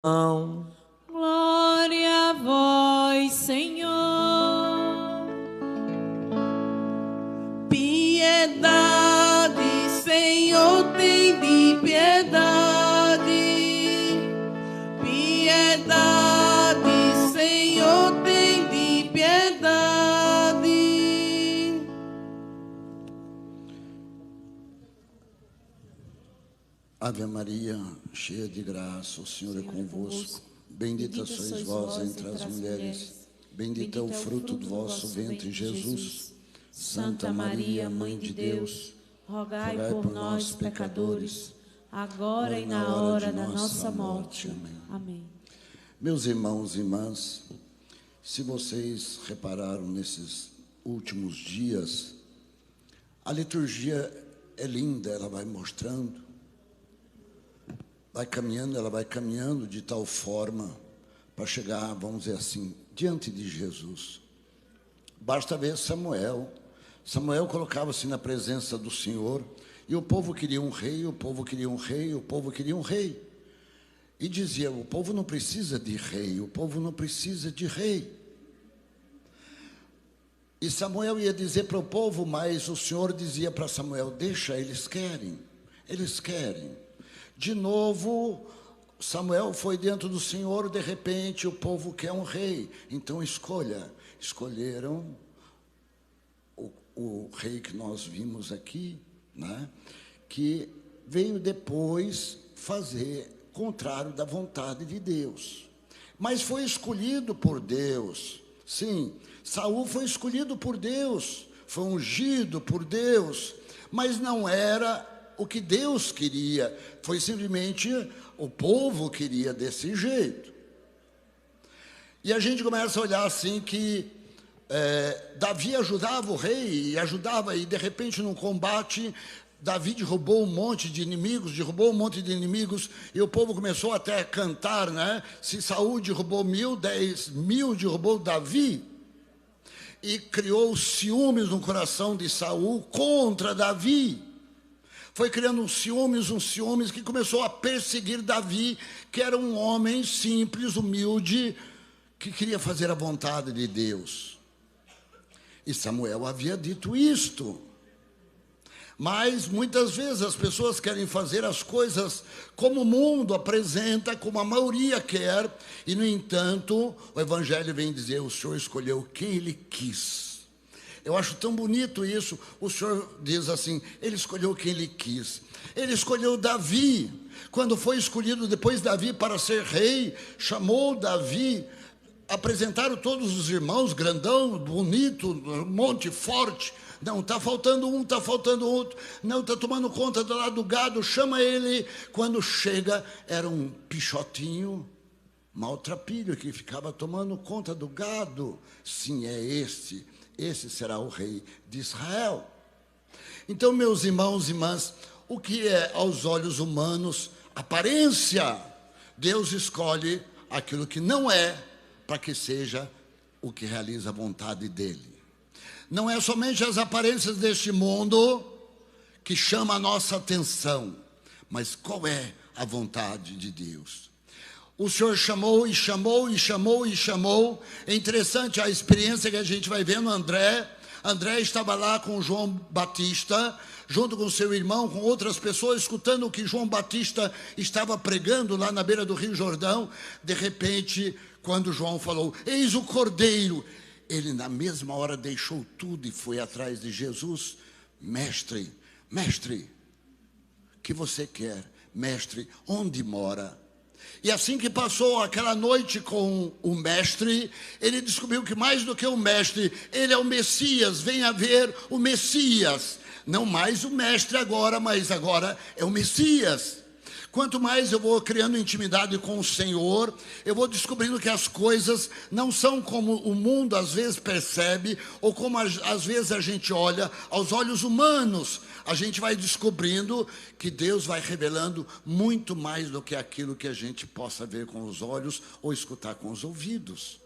Glória a vós, Senhor. Piedade, Senhor, tem de piedade. Piedade, Senhor, tem de piedade. Ave Maria, cheia de graça, o Senhor é convosco. Bendita sois vós entre as mulheres. Bendito é o fruto do vosso ventre, Jesus. Santa Maria, Mãe de Deus, rogai por nós, pecadores, agora e na hora da nossa morte. Amém. Meus irmãos e irmãs, se vocês repararam nesses últimos dias, a liturgia é linda, ela vai mostrando, ela vai caminhando de tal forma para chegar, vamos dizer assim, diante de Jesus. Basta ver Samuel. Samuel colocava-se na presença do Senhor e o povo queria um rei, o povo queria um rei, o povo queria um rei. E dizia, o povo não precisa de rei, o povo não precisa de rei. E Samuel ia dizer para o povo, mas o Senhor dizia para Samuel, deixa, eles querem. De novo, Samuel foi dentro do Senhor, de repente o povo quer um rei, então escolheram o rei que nós vimos aqui, né? Que veio depois fazer contrário da vontade de Deus, mas foi escolhido por Deus. Sim, Saul foi escolhido por Deus, foi ungido por Deus, mas não era o que Deus queria, foi simplesmente o povo queria desse jeito. E a gente começa a olhar assim que Davi ajudava o rei, e de repente num combate, Davi derrubou um monte de inimigos, e o povo começou até a cantar, né? Se Saul derrubou 1000, 10.000 derrubou Davi, e criou ciúmes no coração de Saul contra Davi. Foi criando uns ciúmes que começou a perseguir Davi, que era um homem simples, humilde, que queria fazer a vontade de Deus. E Samuel havia dito isto. Mas muitas vezes as pessoas querem fazer as coisas como o mundo apresenta, como a maioria quer, e no entanto, o Evangelho vem dizer, o Senhor escolheu quem Ele quis. Eu acho tão bonito isso. O Senhor diz assim, Ele escolheu quem Ele quis. Ele escolheu Davi. Quando foi escolhido depois Davi para ser rei, chamou Davi, apresentaram todos os irmãos, grandão, bonito, monte forte. Não, está faltando um, está faltando outro. Não, está tomando conta do lado do gado, chama ele. Quando chega, era um pichotinho, maltrapilho, que ficava tomando conta do gado. Sim, é esse será o rei de Israel. Então, meus irmãos e irmãs, o que é aos olhos humanos aparência? Deus escolhe aquilo que não é, para que seja o que realiza a vontade dele. Não é somente as aparências deste mundo que chama a nossa atenção, mas qual é a vontade de Deus? O Senhor chamou e chamou e chamou e chamou. É interessante a experiência que a gente vai ver no André. André estava lá com João Batista, junto com seu irmão, com outras pessoas, escutando o que João Batista estava pregando lá na beira do Rio Jordão. De repente, quando João falou, eis o Cordeiro, ele na mesma hora deixou tudo e foi atrás de Jesus. Mestre, o que você quer? Mestre, onde mora? E assim que passou aquela noite com o mestre, ele descobriu que mais do que o mestre, ele é o Messias, venha ver o Messias. Não mais o mestre agora, mas agora é o Messias. Quanto mais eu vou criando intimidade com o Senhor, eu vou descobrindo que as coisas não são como o mundo às vezes percebe, ou como às vezes a gente olha aos olhos humanos. A gente vai descobrindo que Deus vai revelando muito mais do que aquilo que a gente possa ver com os olhos ou escutar com os ouvidos.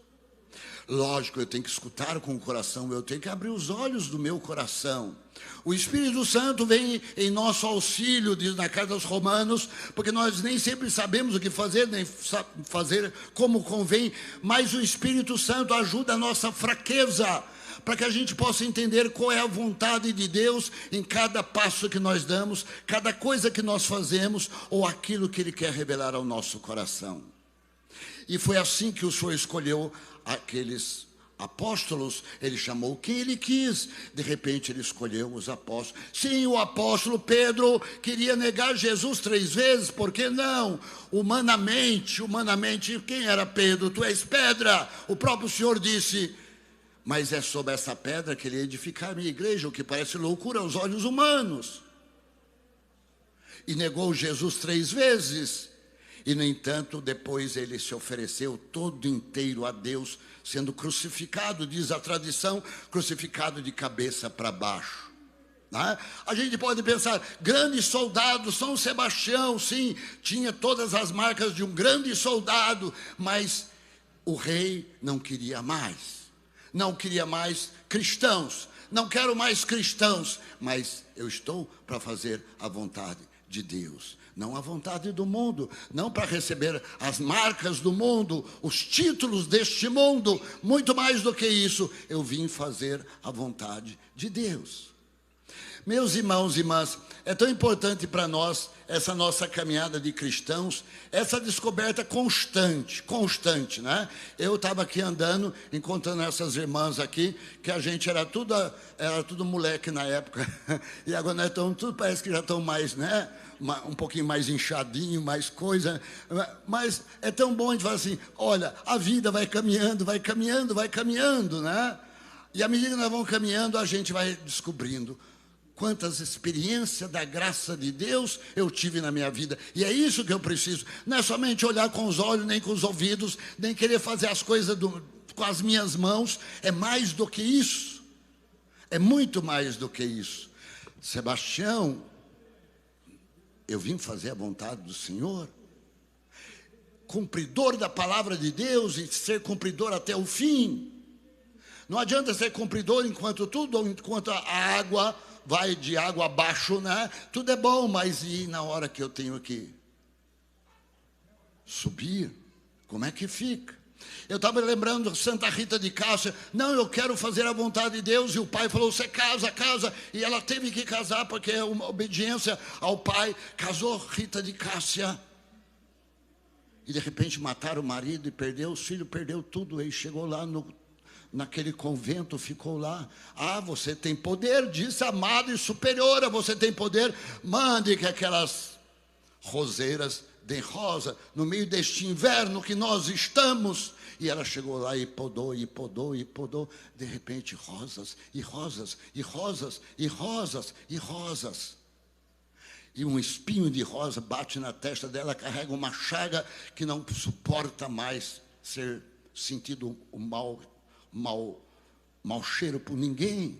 Lógico, eu tenho que escutar com o coração, eu tenho que abrir os olhos do meu coração. O Espírito Santo vem em nosso auxílio, diz na carta aos Romanos, porque nós nem sempre sabemos o que fazer, nem fazer como convém, mas o Espírito Santo ajuda a nossa fraqueza, para que a gente possa entender qual é a vontade de Deus em cada passo que nós damos, cada coisa que nós fazemos, ou aquilo que Ele quer revelar ao nosso coração. E foi assim que o Senhor escolheu aqueles apóstolos. Ele chamou quem Ele quis. De repente Ele escolheu os apóstolos. Sim, o apóstolo Pedro queria negar Jesus 3 vezes. Por que não? Humanamente, quem era Pedro? Tu és pedra. O próprio Senhor disse: mas é sobre essa pedra que Ele ia edificar a minha igreja, o que parece loucura aos olhos humanos. E negou Jesus 3 vezes. E, no entanto, depois ele se ofereceu todo inteiro a Deus, sendo crucificado, diz a tradição, crucificado de cabeça para baixo. Né? A gente pode pensar, grande soldado, São Sebastião, sim, tinha todas as marcas de um grande soldado, mas o rei não queria mais cristãos, não quero mais cristãos, mas eu estou para fazer a vontade de Deus. Não a vontade do mundo, não para receber as marcas do mundo, os títulos deste mundo, muito mais do que isso, eu vim fazer a vontade de Deus. Meus irmãos e irmãs, é tão importante para nós essa nossa caminhada de cristãos, essa descoberta constante, né? Eu estava aqui andando, encontrando essas irmãs aqui, que a gente era tudo moleque na época, e agora nós estamos, tudo parece que já estão mais, né? Um pouquinho mais inchadinho, mais coisa, mas é tão bom a gente falar assim, olha, a vida vai caminhando, né? E à medida que nós vamos caminhando, a gente vai descobrindo quantas experiências da graça de Deus eu tive na minha vida. E é isso que eu preciso. Não é somente olhar com os olhos, nem com os ouvidos, nem querer fazer as coisas com as minhas mãos. É mais do que isso. É muito mais do que isso. Sebastião, eu vim fazer a vontade do Senhor. Cumpridor da palavra de Deus e ser cumpridor até o fim. Não adianta ser cumpridor enquanto a água vai de água abaixo, né? Tudo é bom, mas e na hora que eu tenho que subir, como é que fica? Eu estava lembrando de Santa Rita de Cássia. Não, eu quero fazer a vontade de Deus. E o pai falou, você casa. E ela teve que casar, porque é uma obediência ao pai. Casou Rita de Cássia. E de repente mataram o marido e perdeu os filhos, perdeu tudo. Aí chegou lá naquele convento, ficou lá. Ah, você tem poder, disse amada e superiora, você tem poder, mande que aquelas roseiras deem rosa no meio deste inverno que nós estamos. E ela chegou lá e podou, de repente rosas, e rosas, e rosas, e rosas, e rosas. E um espinho de rosa bate na testa dela, carrega uma chaga que não suporta mais ser sentido o mau cheiro por ninguém.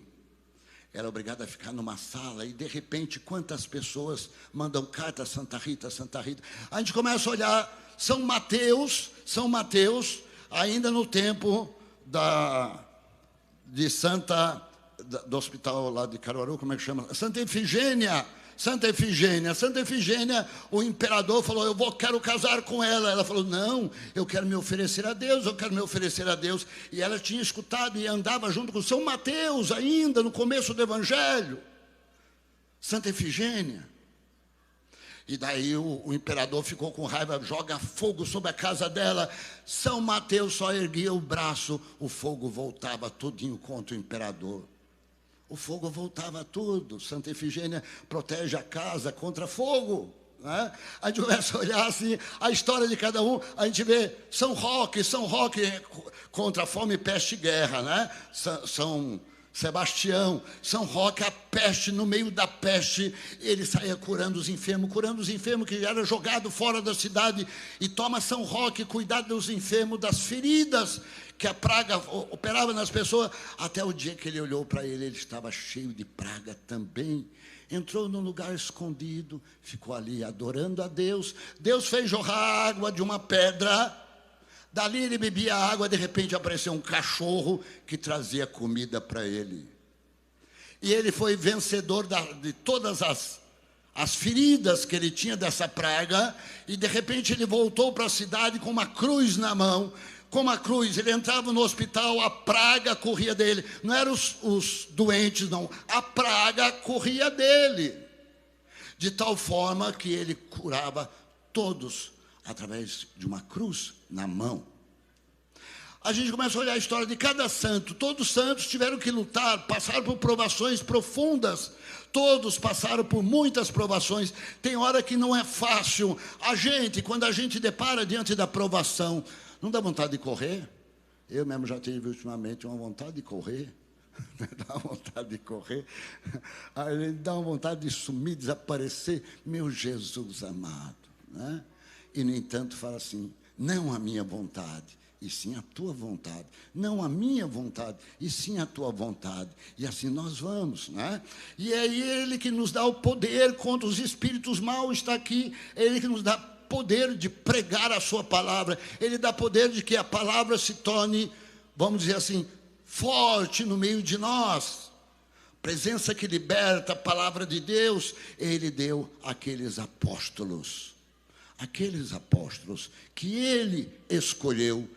Era obrigada a ficar numa sala, e de repente quantas pessoas mandam carta a Santa Rita. A gente começa a olhar São Mateus, ainda no tempo do hospital lá de Caruaru, como é que chama? Santa Efigênia, o imperador falou, quero casar com ela. Ela falou, não, eu quero me oferecer a Deus. E ela tinha escutado e andava junto com São Mateus, ainda no começo do Evangelho. Santa Efigênia. E daí o imperador ficou com raiva, joga fogo sobre a casa dela. São Mateus só erguia o braço, o fogo voltava tudinho contra o imperador. O fogo voltava tudo. Santa Efigênia protege a casa contra fogo, né? A gente começa a olhar assim, a história de cada um. A gente vê São Roque contra a fome, peste e guerra, né? São Sebastião, São Roque, a peste, no meio da peste, ele saía curando os enfermos que eram jogados fora da cidade. E toma São Roque cuidar dos enfermos, das feridas que a praga operava nas pessoas, até o dia que ele olhou para ele estava cheio de praga também. Entrou num lugar escondido, ficou ali adorando a Deus. Deus fez jorrar água de uma pedra Dali ele bebia água, de repente apareceu um cachorro que trazia comida para ele. E ele foi vencedor de todas as feridas que ele tinha dessa praga, e de repente ele voltou para a cidade com uma cruz na mão. Com uma cruz, ele entrava no hospital, a praga corria dele. Não eram os doentes, não. A praga corria dele. De tal forma que ele curava todos através de uma cruz na mão. A gente começa a olhar a história de cada santo. Todos os santos tiveram que lutar, passaram por provações profundas. Todos passaram por muitas provações. Tem hora que não é fácil. Quando a gente depara diante da provação, não dá vontade de correr? Eu mesmo já tive ultimamente uma vontade de correr. Dá vontade de correr. Aí dá uma vontade de sumir, desaparecer. Meu Jesus amado, né? E, no entanto, fala assim: não a minha vontade, e sim a tua vontade. Não a minha vontade, e sim a tua vontade. E assim nós vamos, né? E é Ele que nos dá o poder contra os espíritos maus, está aqui. É Ele que nos dá poder de pregar a sua palavra. Ele dá poder de que a palavra se torne, vamos dizer assim, forte no meio de nós. Presença que liberta, a palavra de Deus. Ele deu àqueles apóstolos que Ele escolheu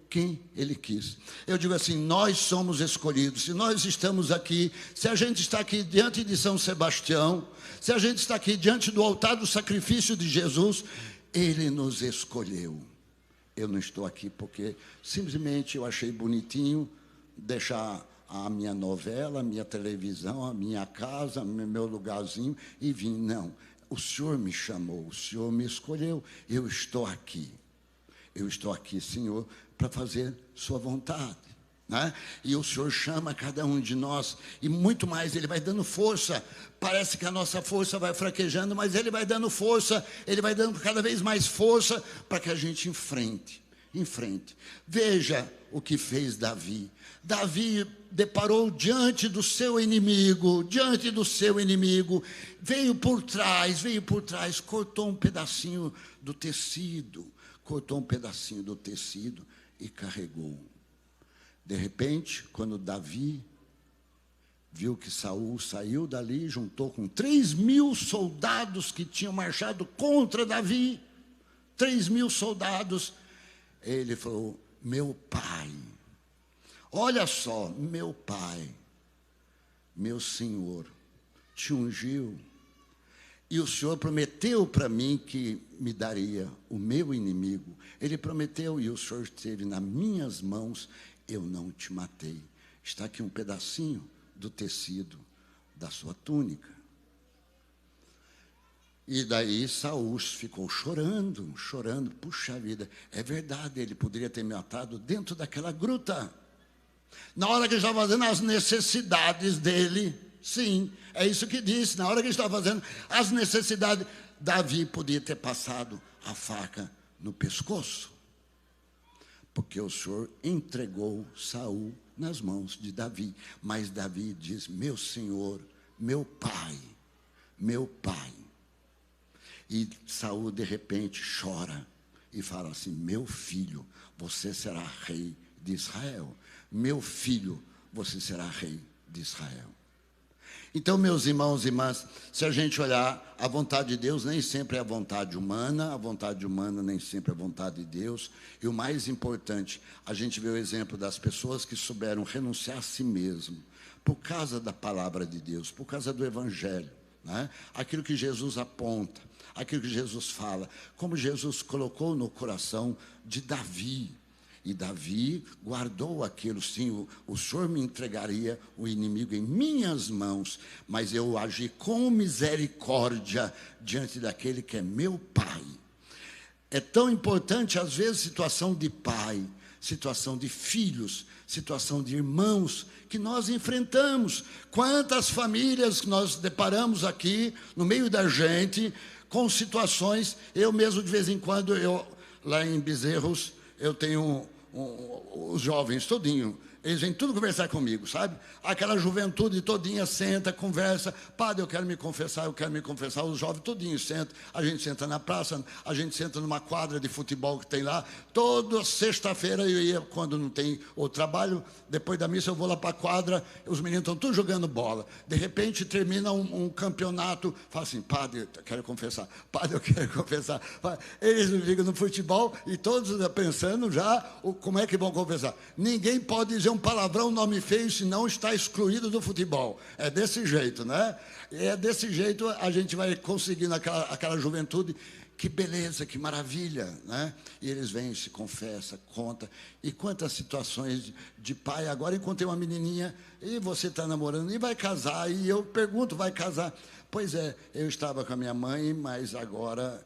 quem Ele quis. Eu digo assim, nós somos escolhidos. Se nós estamos aqui, se a gente está aqui diante de São Sebastião, se a gente está aqui diante do altar do sacrifício de Jesus, Ele nos escolheu. Eu não estou aqui porque simplesmente eu achei bonitinho deixar a minha novela, a minha televisão, a minha casa, meu lugarzinho e vim. Não, o Senhor me chamou, o Senhor me escolheu. Eu estou aqui, Senhor, para fazer sua vontade, né? E o Senhor chama cada um de nós, e muito mais, Ele vai dando força. Parece que a nossa força vai fraquejando, mas Ele vai dando força, Ele vai dando cada vez mais força para que a gente enfrente. Veja o que fez Davi. Davi deparou diante do seu inimigo, veio por trás, cortou um pedacinho do tecido, e carregou. De repente, quando Davi viu que Saul saiu dali, juntou com 3.000 soldados que tinham marchado contra Davi, 3.000 soldados, ele falou: meu pai, olha só, meu pai, meu Senhor, te ungiu, e o Senhor prometeu para mim que me daria o meu inimigo. Ele prometeu, e o Senhor esteve nas minhas mãos, eu não te matei. Está aqui um pedacinho do tecido da sua túnica. E daí Saul ficou chorando. Puxa vida, é verdade, ele poderia ter me matado dentro daquela gruta. Na hora que ele estava fazendo as necessidades dele, sim, é isso que disse, na hora que ele estava fazendo as necessidades, Davi podia ter passado a faca no pescoço, porque o Senhor entregou Saul nas mãos de Davi. Mas Davi diz: meu Senhor, meu pai. E Saul de repente chora e fala assim: meu filho, você será rei de Israel. Meu filho, você será rei de Israel. Então, meus irmãos e irmãs, se a gente olhar, a vontade de Deus nem sempre é a vontade humana nem sempre é a vontade de Deus. E o mais importante, a gente vê o exemplo das pessoas que souberam renunciar a si mesmo, por causa da palavra de Deus, por causa do Evangelho, né? Aquilo que Jesus aponta, aquilo que Jesus fala, como Jesus colocou no coração de Davi. E Davi guardou aquilo, sim, o Senhor me entregaria o inimigo em minhas mãos, mas eu agi com misericórdia diante daquele que é meu pai. É tão importante, às vezes, situação de pai, situação de filhos, situação de irmãos que nós enfrentamos. Quantas famílias que nós deparamos aqui, no meio da gente, com situações. Eu mesmo, de vez em quando, lá em Bezerros, eu tenho os jovens todinho, Eles vêm tudo conversar comigo, sabe? Aquela juventude todinha senta, conversa. Padre, eu quero me confessar, eu quero me confessar. Os jovens todinhos sentam. A gente senta na praça, a gente senta numa quadra de futebol que tem lá. Toda sexta-feira eu ia, quando não tem o trabalho, depois da missa eu vou lá para a quadra, os meninos estão todos jogando bola. De repente termina um campeonato, fala assim, padre, eu quero confessar. Padre, eu quero confessar. Eles ficam no futebol e todos pensando já como é que vão confessar. Ninguém pode dizer um palavrão, nome feio, senão está excluído do futebol. É desse jeito, né? É desse jeito a gente vai conseguindo aquela juventude. Que beleza, que maravilha, né? E eles vêm, se confessam, contam. E quantas situações de pai. Agora encontrei uma menininha, e você está namorando, e vai casar. E eu pergunto, vai casar? Pois é, eu estava com a minha mãe, mas agora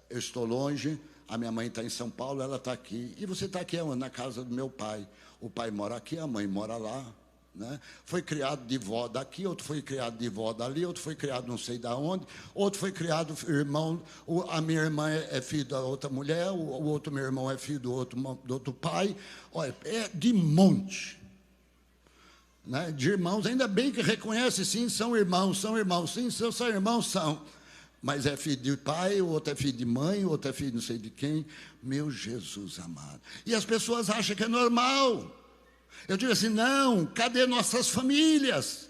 eu estou longe. A minha mãe está em São Paulo, ela está aqui. E você está aqui na casa do meu pai. O pai mora aqui, a mãe mora lá. Né? Foi criado de vó daqui, outro foi criado de vó dali, outro foi criado não sei de onde, outro foi criado irmão. A minha irmã é filho da outra mulher, o outro meu irmão é filho do outro pai. Olha, é de monte. Né? De irmãos, ainda bem que reconhece, sim, são irmãos, sim, são irmãos, são. Mas é filho de pai, o outro é filho de mãe, o outro é filho de não sei de quem. Meu Jesus amado. E as pessoas acham que é normal. Eu digo assim, não, cadê nossas famílias?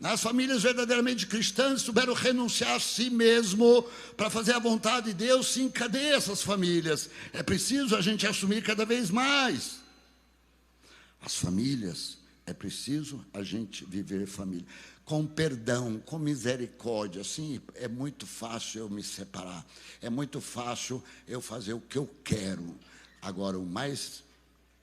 As famílias verdadeiramente cristãs souberam renunciar a si mesmo para fazer a vontade de Deus. Sim, cadê essas famílias? É preciso a gente assumir cada vez mais. As famílias, é preciso a gente viver família. Com perdão, com misericórdia. Assim, é muito fácil eu me separar. É muito fácil eu fazer o que eu quero. Agora, o mais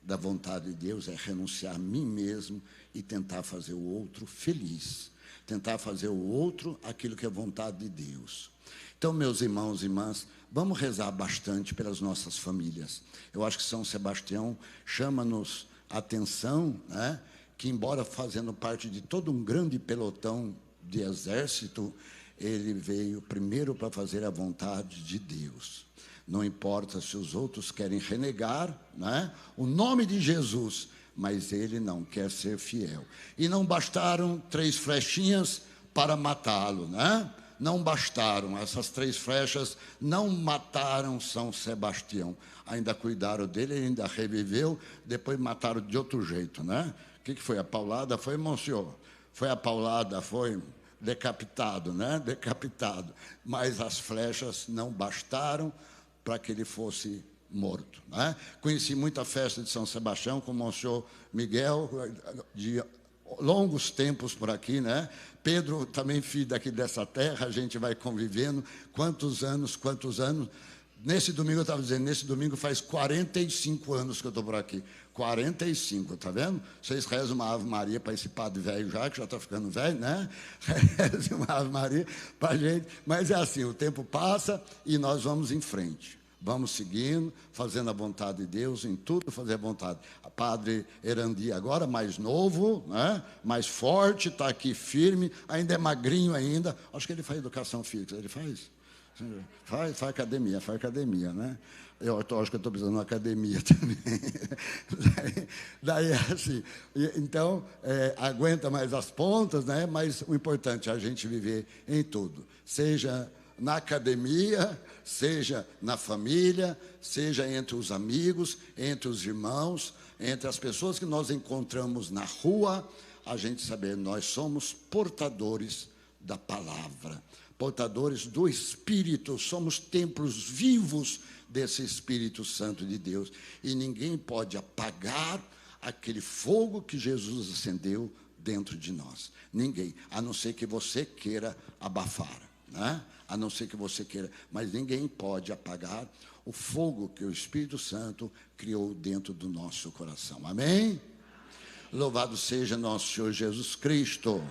da vontade de Deus é renunciar a mim mesmo e tentar fazer o outro feliz. Tentar fazer o outro aquilo que é vontade de Deus. Então, meus irmãos e irmãs, vamos rezar bastante pelas nossas famílias. Eu acho que São Sebastião chama-nos a atenção, né, que embora fazendo parte de todo um grande pelotão de exército, ele veio primeiro para fazer a vontade de Deus. Não importa se os outros querem renegar, né, o nome de Jesus, mas ele não quer ser fiel. E não bastaram 3 flechinhas para matá-lo, né? Não bastaram, essas 3 flechas não mataram São Sebastião. Ainda cuidaram dele, ele ainda reviveu, depois mataram de outro jeito, né? O que foi? A paulada foi, monsenhor? Foi a paulada, foi decapitado, né? Decapitado. Mas as flechas não bastaram para que ele fosse morto, né? Conheci muita festa de São Sebastião com o monsenhor Miguel, de longos tempos por aqui, né? Pedro, também filho daqui dessa terra, a gente vai convivendo. Quantos anos. Nesse domingo, eu estava dizendo, nesse domingo faz 45 anos que eu estou por aqui. 45, tá vendo? Vocês rezam uma Ave Maria para esse padre velho já, que já está ficando velho, né? Rezam uma Ave Maria para a gente. Mas é assim, o tempo passa e nós vamos em frente. Vamos seguindo, fazendo a vontade de Deus, em tudo fazer a vontade. A Padre Erandi agora, mais novo, né? Mais forte, está aqui firme, ainda é magrinho ainda. Acho que ele faz educação física, ele faz? Faz academia, né? Eu acho que eu estou precisando de uma academia também. Daí assim, então, aguenta mais as pontas, né? Mas o importante é a gente viver em tudo. Seja na academia, seja na família, seja entre os amigos, entre os irmãos, entre as pessoas que nós encontramos na rua, a gente saber, nós somos portadores da palavra, portadores do Espírito, somos templos vivos desse Espírito Santo de Deus. E ninguém pode apagar aquele fogo que Jesus acendeu dentro de nós. Ninguém, a não ser que você queira abafar, né? A não ser que você queira, mas ninguém pode apagar o fogo que o Espírito Santo criou dentro do nosso coração. Amém? Louvado seja nosso Senhor Jesus Cristo.